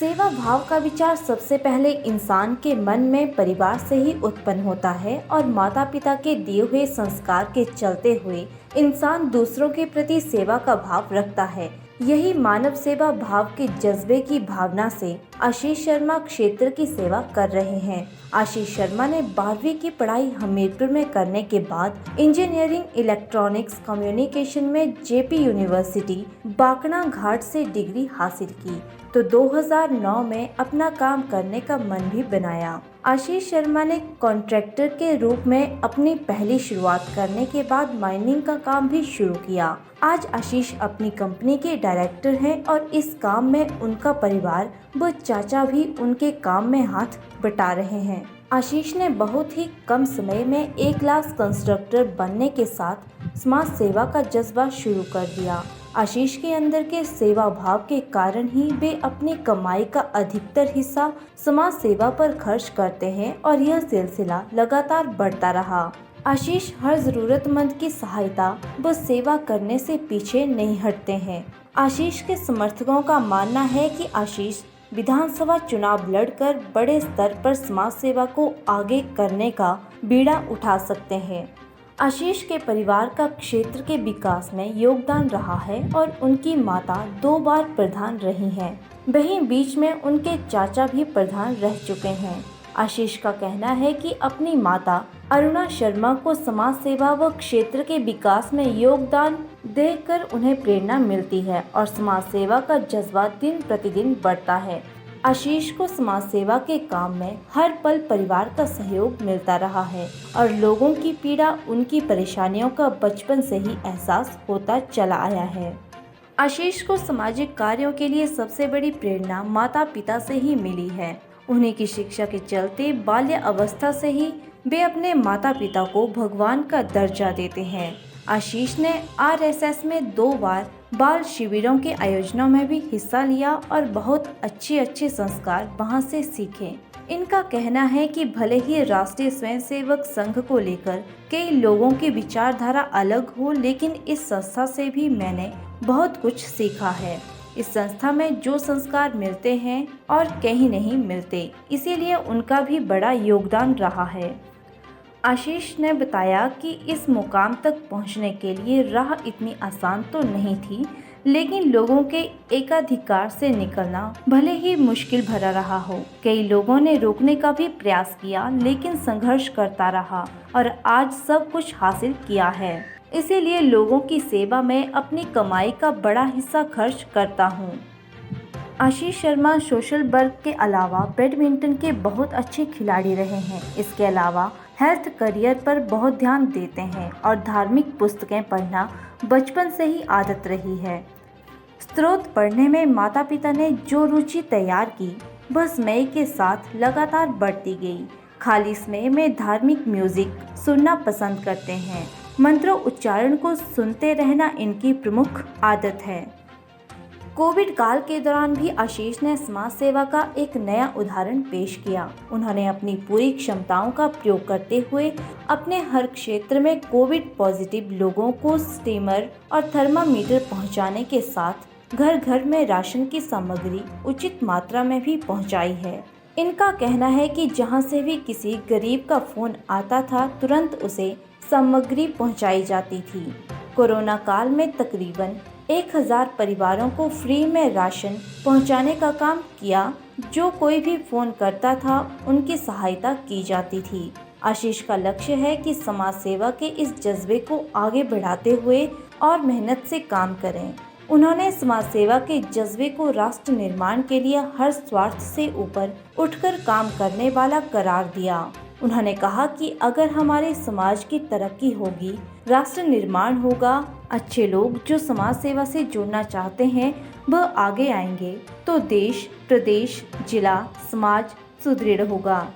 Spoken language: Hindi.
सेवा भाव का विचार सबसे पहले इंसान के मन में परिवार से ही उत्पन्न होता है और माता पिता के दिए हुए संस्कार के चलते हुए इंसान दूसरों के प्रति सेवा का भाव रखता है। यही मानव सेवा भाव के जज्बे की भावना से आशीष शर्मा क्षेत्र की सेवा कर रहे हैं। आशीष शर्मा ने 12वीं की पढ़ाई हमीरपुर में करने के बाद इंजीनियरिंग इलेक्ट्रॉनिक्स कम्युनिकेशन में जेपी यूनिवर्सिटी बाकना घाट से डिग्री हासिल की तो 2009 में अपना काम करने का मन भी बनाया। आशीष शर्मा ने कॉन्ट्रैक्टर के रूप में अपनी पहली शुरुआत करने के बाद माइनिंग का काम भी शुरू किया। आज आशीष अपनी कंपनी के डायरेक्टर हैं और इस काम में उनका परिवार व चाचा भी उनके काम में हाथ बटा रहे हैं। आशीष ने बहुत ही कम समय में ए क्लास कंस्ट्रक्टर बनने के साथ समाज सेवा का जज्बा शुरू कर दिया। आशीष के अंदर के सेवा भाव के कारण ही वे अपनी कमाई का अधिकतर हिस्सा समाज सेवा पर खर्च करते हैं और यह सिलसिला लगातार बढ़ता रहा। आशीष हर जरूरतमंद की सहायता व सेवा करने से पीछे नहीं हटते हैं। आशीष के समर्थकों का मानना है कि आशीष विधानसभा चुनाव लड़कर बड़े स्तर पर समाज सेवा को आगे करने का बीड़ा उठा सकते हैं। आशीष के परिवार का क्षेत्र के विकास में योगदान रहा है और उनकी माता 2 बार प्रधान रही हैं। वहीं बीच में उनके चाचा भी प्रधान रह चुके हैं। आशीष का कहना है कि अपनी माता अरुणा शर्मा को समाज सेवा व क्षेत्र के विकास में योगदान देखकर उन्हें प्रेरणा मिलती है और समाज सेवा का जज्बा दिन प्रतिदिन बढ़ता है। आशीष को समाज सेवा के काम में हर पल परिवार का सहयोग मिलता रहा है और लोगों की पीड़ा, उनकी परेशानियों का बचपन से ही एहसास होता चला आया है। आशीष को सामाजिक कार्यों के लिए सबसे बड़ी प्रेरणा माता पिता से ही मिली है। उन्हीं की शिक्षा के चलते बाल्य अवस्था से ही वे अपने माता पिता को भगवान का दर्जा देते हैं। आशीष ने आरएसएस में 2 बार बाल शिविरों के आयोजनों में भी हिस्सा लिया और बहुत अच्छे संस्कार वहां से सीखे। इनका कहना है कि भले ही राष्ट्रीय स्वयंसेवक संघ को लेकर कई लोगों की विचारधारा अलग हो, लेकिन इस संस्था से भी मैंने बहुत कुछ सीखा है। इस संस्था में जो संस्कार मिलते हैं और कहीं नहीं मिलते, इसीलिए उनका भी बड़ा योगदान रहा है। आशीष ने बताया कि इस मुकाम तक पहुंचने के लिए राह इतनी आसान तो नहीं थी, लेकिन लोगों के एकाधिकार से निकलना भले ही मुश्किल भरा रहा हो। कई लोगों ने रोकने का भी प्रयास किया, लेकिन संघर्ष करता रहा और आज सब कुछ हासिल किया है। इसीलिए लोगों की सेवा में अपनी कमाई का बड़ा हिस्सा खर्च करता हूँ। आशीष शर्मा सोशल वर्क के अलावा बैडमिंटन के बहुत अच्छे खिलाड़ी रहे हैं। इसके अलावा हेल्थ करियर पर बहुत ध्यान देते हैं और धार्मिक पुस्तकें पढ़ना बचपन से ही आदत रही है। स्रोत पढ़ने में माता पिता ने जो रुचि तैयार की, वह समय के साथ लगातार बढ़ती गई। खाली समय में धार्मिक म्यूजिक सुनना पसंद करते हैं। मंत्रों उच्चारण को सुनते रहना इनकी प्रमुख आदत है। कोविड काल के दौरान भी आशीष ने समाज सेवा का एक नया उदाहरण पेश किया। उन्होंने अपनी पूरी क्षमताओं का प्रयोग करते हुए अपने हर क्षेत्र में कोविड पॉजिटिव लोगों को स्टीमर और थर्मामीटर पहुंचाने के साथ घर घर में राशन की सामग्री उचित मात्रा में भी पहुंचाई है। इनका कहना है कि जहां से भी किसी गरीब का फोन आता था, तुरंत उसे सामग्री पहुंचाई जाती थी। कोरोना काल में तकरीबन 1000 परिवारों को फ्री में राशन पहुंचाने का काम किया। जो कोई भी फोन करता था, उनकी सहायता की जाती थी। आशीष का लक्ष्य है कि समाज सेवा के इस जज्बे को आगे बढ़ाते हुए और मेहनत से काम करें। उन्होंने समाज सेवा के जज्बे को राष्ट्र निर्माण के लिए हर स्वार्थ से ऊपर उठकर काम करने वाला करार दिया। उन्होंने कहा कि अगर हमारे समाज की तरक्की होगी, राष्ट्र निर्माण होगा, अच्छे लोग जो समाज सेवा से जुड़ना चाहते हैं वह आगे आएंगे, तो देश, प्रदेश, जिला, समाज सुदृढ़ होगा।